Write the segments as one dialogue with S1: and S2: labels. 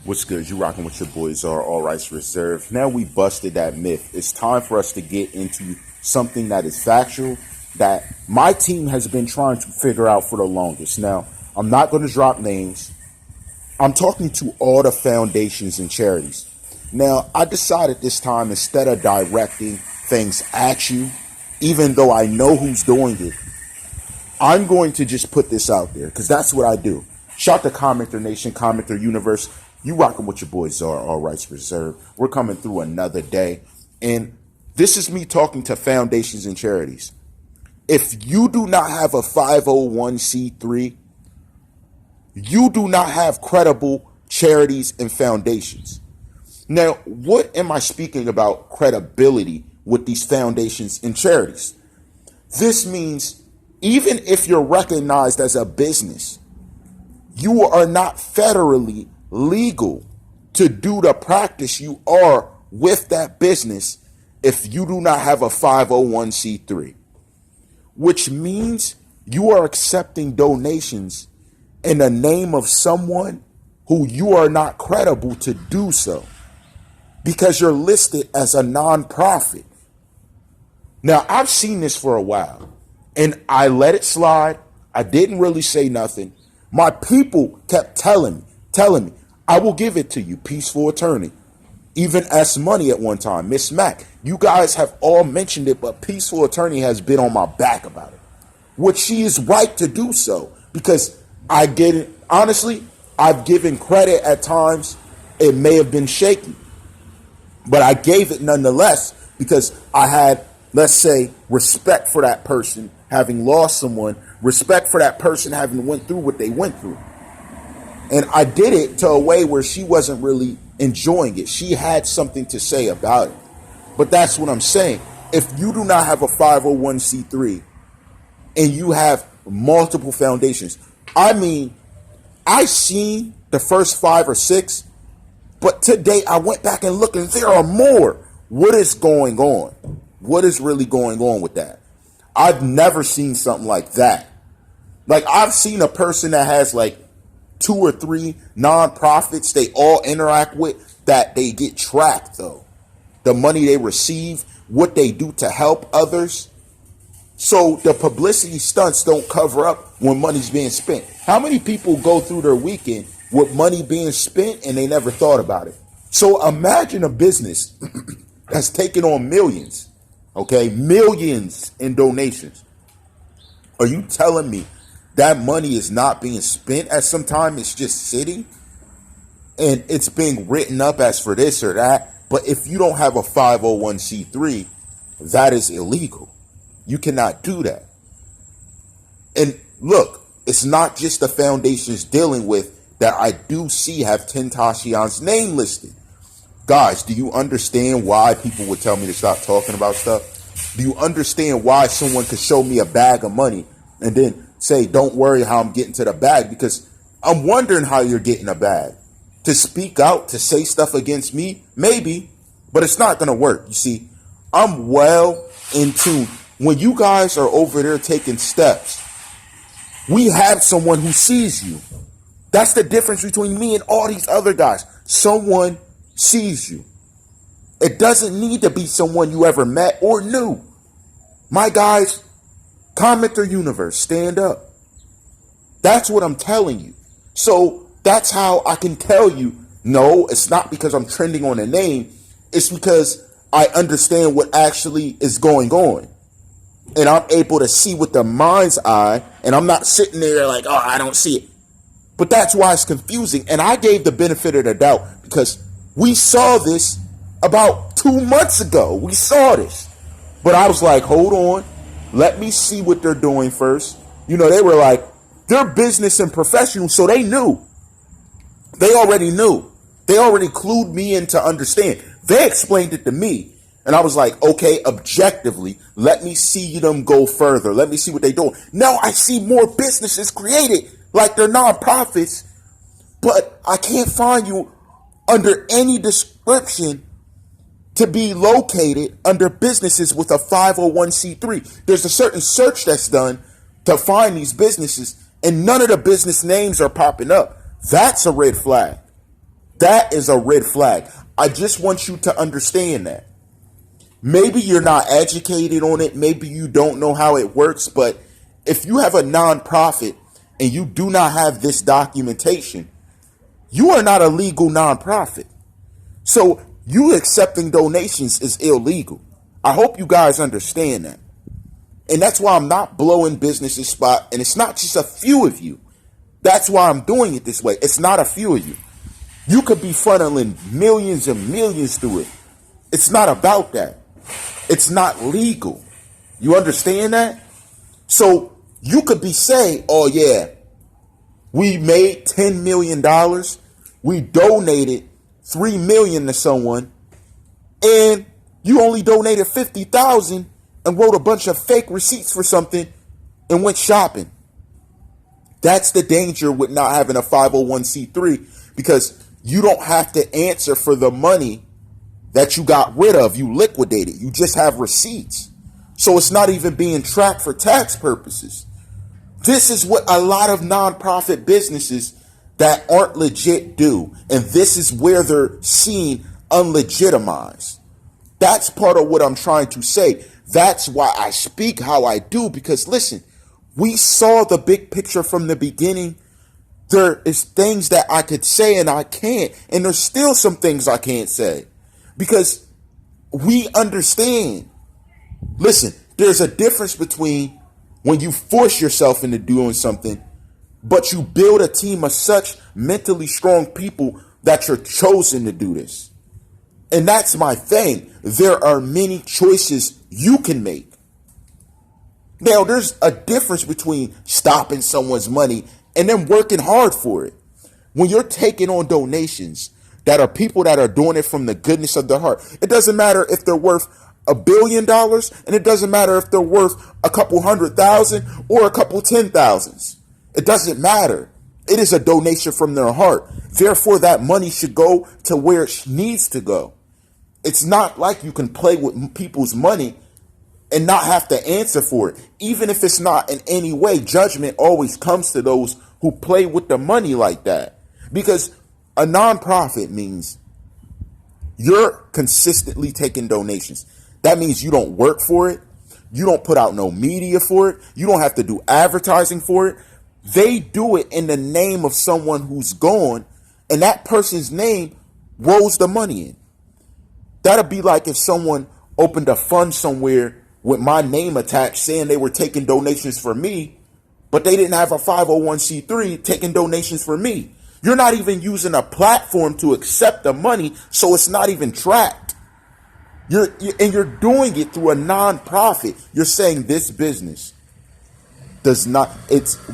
S1: What's good? You rocking with your boys are all rights reserved. Now we busted that myth. It's time for us to get into something that is factual that my team has been trying to figure out for the longest. Now, I'm not going to drop names. I'm talking to all the foundations and charities. Now, I decided this time, instead of directing things at you, even though I know who's doing it, I'm going to just put this out there because that's what I do. Shout to CommenterNation, Commenter Universe. You rocking with your boys are all rights reserved. We're coming through another day. And this is me talking to foundations and charities. If you do not have a 501c3, you do not have credible charities and foundations. Now, what am I speaking about credibility with these foundations and charities? This means even if you're recognized as a business, you are not federally legal to do the practice you are with that business if you do not have a 501c3, which means you are accepting donations in the name of someone who you are not credible to do so because you're listed as a nonprofit. Now, I've seen this for a while and I let it slide. I didn't really say nothing. My people kept telling me, I will give it to you, peaceful attorney. Even S Money at one time, Miss Mac. You guys have all mentioned it, but peaceful attorney has been on my back about it, which she is right to do so because I get it. Honestly, I've given credit at times. It may have been shaky, but I gave it nonetheless because I had, let's say, respect for that person having lost someone, respect for that person having went through what they went through. And I did it to a way where she wasn't really enjoying it. She had something to say about it. But that's what I'm saying. If you do not have a 501c3 and you have multiple foundations, I mean, I seen the first 5 or 6, but today I went back and looked and there are more. What is going on? What is really going on with that? I've never seen something like that. Like, I've seen a person that has like 2 or 3 nonprofits they all interact with that they get tracked though. The money they receive, what they do to help others. So the publicity stunts don't cover up when money's being spent. How many people go through their weekend with money being spent and they never thought about it? So imagine a business that's taken on millions, okay? Millions in donations. Are you telling me that money is not being spent at some time? It's just sitting and it's being written up as for this or that. But if you don't have a 501c3, that is illegal. You cannot do that. And look, it's not just the foundations dealing with that I do see have Tentacion's name listed. Guys, do you understand why people would tell me to stop talking about stuff? Do you understand why someone could show me a bag of money and then say, don't worry how I'm getting to the bag? Because I'm wondering how you're getting a bag. To speak out, to say stuff against me, maybe, but it's not going to work. You see, I'm well in tune. When you guys are over there taking steps, we have someone who sees you. That's the difference between me and all these other guys. Someone sees you. It doesn't need to be someone you ever met or knew. My guys, Commenter Universe, stand up. That's what I'm telling you. So that's how I can tell you, no, it's not because I'm trending on a name. It's because I understand what actually is going on. And I'm able to see with the mind's eye. And I'm not sitting there like, oh, I don't see it. But that's why it's confusing. And I gave the benefit of the doubt because we saw this about 2 months ago. We saw this. But I was like, hold on. Let me see what they're doing first. You know, they were like, they're business and professional, so they knew. They already knew. They already clued me in to understand. They explained it to me. And I was like, okay, objectively, let me see them go further. Let me see what they're doing. Now I see more businesses created like they're nonprofits, but I can't find you under any description to be located under businesses with a 501c3. There's a certain search that's done to find these businesses, and none of the business names are popping up. That's a red flag. That is a red flag. I just want you to understand that. Maybe you're not educated on it. Maybe you don't know how it works. But if you have a nonprofit and you do not have this documentation, you are not a legal nonprofit. So you accepting donations is illegal. I hope you guys understand that. And that's why I'm not blowing businesses spot. And it's not just a few of you. That's why I'm doing it this way. It's not a few of you. You could be funneling millions and millions through it. It's not about that. It's not legal. You understand that? So you could be saying, oh yeah, we made $10 million. We donated $3 million to someone. And you only donated $50,000 and wrote a bunch of fake receipts for something and went shopping. That's the danger with not having a 501c3, because you don't have to answer for the money that you got rid of. You liquidated. You just have receipts. So it's not even being tracked for tax purposes. This is what a lot of nonprofit businesses that aren't legit do. And this is where they're seen unlegitimized. That's part of what I'm trying to say. That's why I speak how I do, because listen, we saw the big picture from the beginning. There is things that I could say and I can't. And there's still some things I can't say because we understand. Listen, there's a difference between when you force yourself into doing something, but you build a team of such mentally strong people that you're chosen to do this. And that's my thing. There are many choices you can make. Now, there's a difference between stopping someone's money and then working hard for it. When you're taking on donations that are people that are doing it from the goodness of their heart, it doesn't matter if they're worth $1 billion, and it doesn't matter if they're worth a couple 100,000 or a couple 10,000s. It doesn't matter. It is a donation from their heart. Therefore, that money should go to where it needs to go. It's not like you can play with people's money and not have to answer for it. Even if it's not in any way, judgment always comes to those who play with the money like that. Because a nonprofit means you're consistently taking donations. That means you don't work for it. You don't put out no media for it. You don't have to do advertising for it. They do it in the name of someone who's gone, and that person's name rolls the money in. That'd be like if someone opened a fund somewhere with my name attached saying they were taking donations for me, but they didn't have a 501c3 taking donations for me. You're not even using a platform to accept the money, so it's not even tracked. You're doing it through a nonprofit. You're saying this business does not,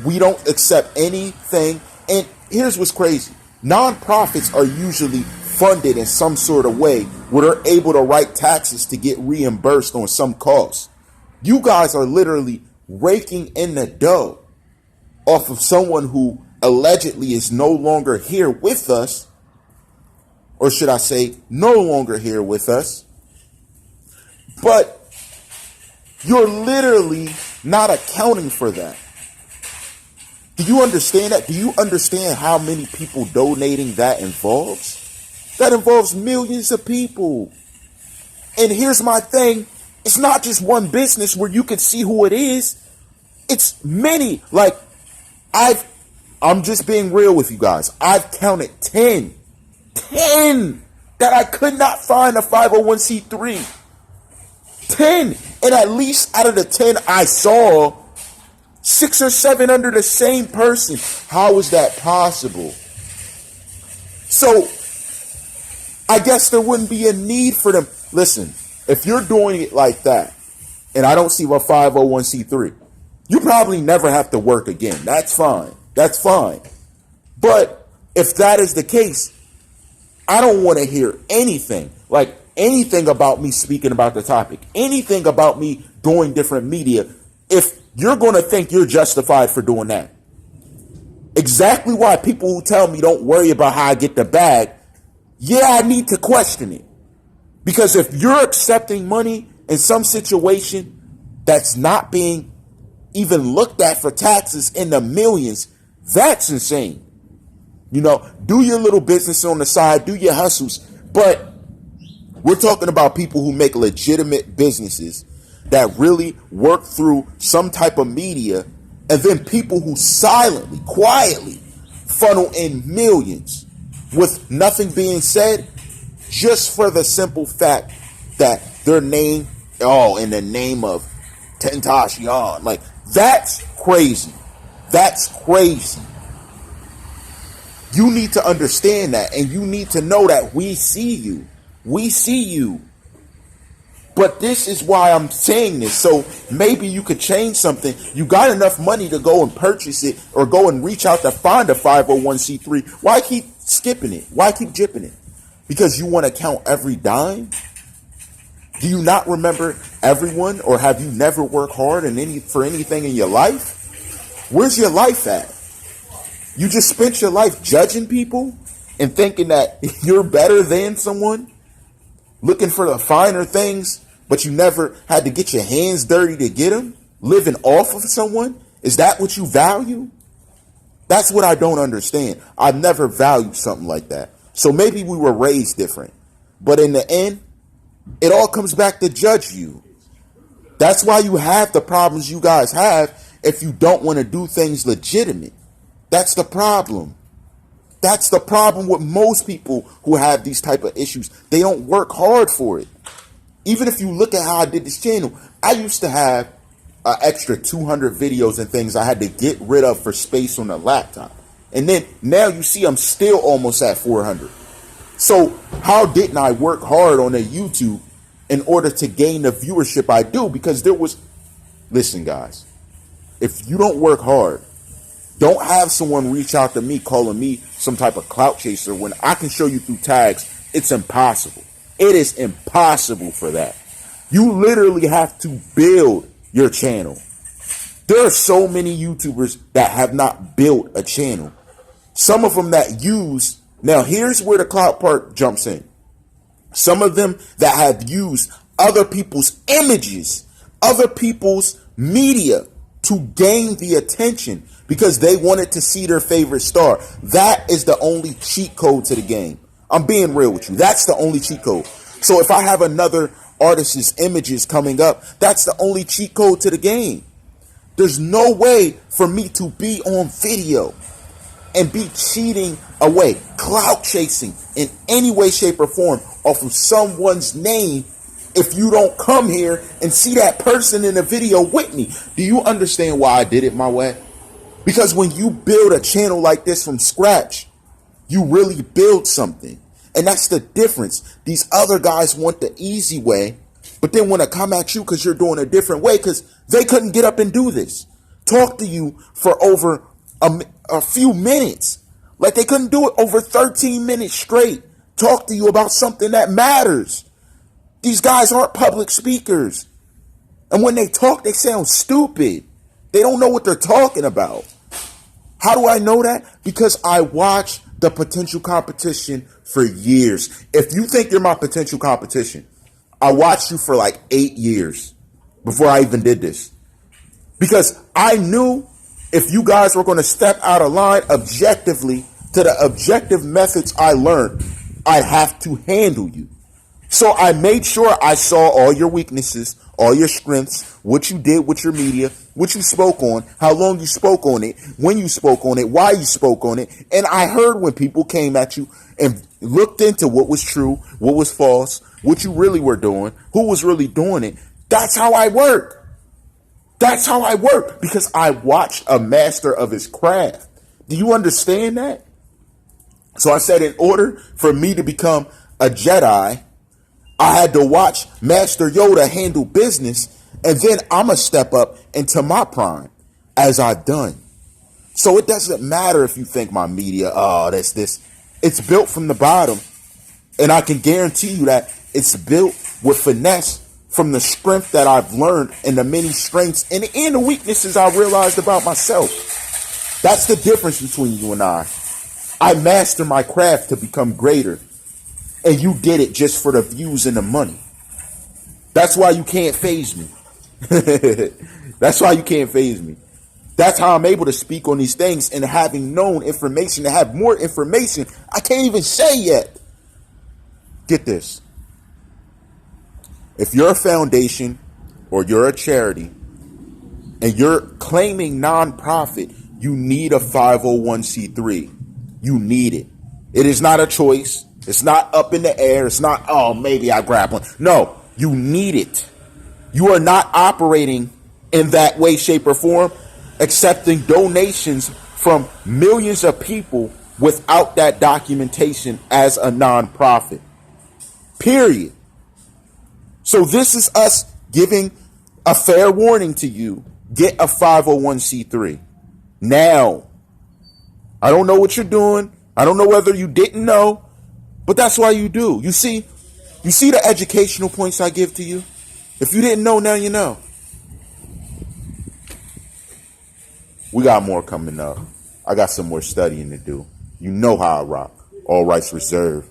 S1: we don't accept anything. And here's what's crazy. Nonprofits are usually funded in some sort of way where they're able to write taxes to get reimbursed on some costs. You guys are literally raking in the dough off of someone who allegedly is no longer here with us, or should I say no longer here with us, but you're literally not accounting for that. Do you understand that? Do you understand how many people donating that involves? That involves millions of people. And here's my thing. It's not just one business where you can see who it is. It's many. Like, I'm just being real with you guys. I've counted 10 that I could not find a 501c3. 10. And at least out of the 10 I saw, 6 or 7 under the same person. How is that possible? So I guess there wouldn't be a need for them. Listen, if you're doing it like that, and I don't see a 501c3, you probably never have to work again. That's fine. That's fine. But if that is the case, I don't want to hear anything, like anything about me speaking about the topic, anything about me doing different media, if you're going to think you're justified for doing that. Exactly why people who tell me don't worry about how I get the bag, yeah, I need to question it. Because if you're accepting money in some situation that's not being even looked at for taxes in the millions, that's insane. You know, do your little business on the side, do your hustles. But we're talking about people who make legitimate businesses that really work through some type of media, and then people who silently, quietly funnel in millions with nothing being said, just for the simple fact that their name, in the name of Tentacion. Like, that's crazy. That's crazy. You need to understand that, and you need to know that we see you. We see you. But this is why I'm saying this. So maybe you could change something. You got enough money to go and purchase it, or go and reach out to find a 501c3. Why keep skipping it? Why keep jipping it? Because you want to count every dime? Do you not remember everyone, or have you never worked hard for anything in your life? Where's your life at? You just spent your life judging people and thinking that you're better than someone, looking for the finer things, but you never had to get your hands dirty to get them, living off of someone. Is that what you value? That's what I don't understand. I've never valued something like that. So maybe we were raised different, but in the end, it all comes back to judge you. That's why you have the problems you guys have if you don't want to do things legitimate. That's the problem. That's the problem with most people who have these type of issues. They don't work hard for it. Even if you look at how I did this channel, I used to have an extra 200 videos and things I had to get rid of for space on the laptop. And then now you see I'm still almost at 400. So how didn't I work hard on a YouTube in order to gain the viewership I do? Because listen guys, if you don't work hard, don't have someone reach out to me calling me some type of clout chaser when I can show you through tags. It's impossible. It is impossible for that. You literally have to build your channel. There are so many YouTubers that have not built a channel. Some of them that use, now here's where the clout part jumps in. Some of them that have used other people's images, other people's media to gain the attention because they wanted to see their favorite star. That is the only cheat code to the game. I'm being real with you. That's the only cheat code. So if I have another artist's images coming up, that's the only cheat code to the game. There's no way for me to be on video and be cheating away, clout chasing in any way, shape, or form off of someone's name if you don't come here and see that person in the video with me. Do you understand why I did it my way? Because when you build a channel like this from scratch, you really build something. And that's the difference. These other guys want the easy way, but then want to come at you because you're doing a different way because they couldn't get up and do this. Talk to you for over a few minutes. Like they couldn't do it over 13 minutes straight. Talk to you about something that matters. These guys aren't public speakers. And when they talk, they sound stupid. They don't know what they're talking about. How do I know that? Because I watch the potential competition for years. If you think you're my potential competition, I watched you for like 8 years before I even did this. Because I knew if you guys were going to step out of line objectively to the objective methods I learned, I'd have to handle you. So I made sure I saw all your weaknesses, all your strengths, what you did with your media, what you spoke on, how long you spoke on it, when you spoke on it, why you spoke on it. And I heard when people came at you and looked into what was true, what was false, what you really were doing, who was really doing it. That's how I work. That's how I work because I watched a master of his craft. Do you understand that? So I said in order for me to become a Jedi, I had to watch Master Yoda handle business, and then I'm going to step up into my prime as I've done. So it doesn't matter if you think my media, that's this. It's built from the bottom, and I can guarantee you that it's built with finesse from the strength that I've learned and the many strengths and the weaknesses I realized about myself. That's the difference between you and I. I master my craft to become greater. And you did it just for the views and the money. That's why you can't faze me. That's why you can't faze me. That's how I'm able to speak on these things, and having known information, to have more information I can't even say yet. Get this. If you're a foundation or you're a charity and you're claiming nonprofit, you need a 501c3. You need it. It is not a choice. It's not up in the air. It's not, oh, maybe I grab one. No, you need it. You are not operating in that way, shape, or form, accepting donations from millions of people without that documentation as a nonprofit. Period. So this is us giving a fair warning to you. Get a 501c3 now. I don't know what you're doing. I don't know whether you didn't know, but that's why you do. You see the educational points I give to you? If you didn't know, now you know. We got more coming up. I got some more studying to do. You know how I rock. All rights reserved.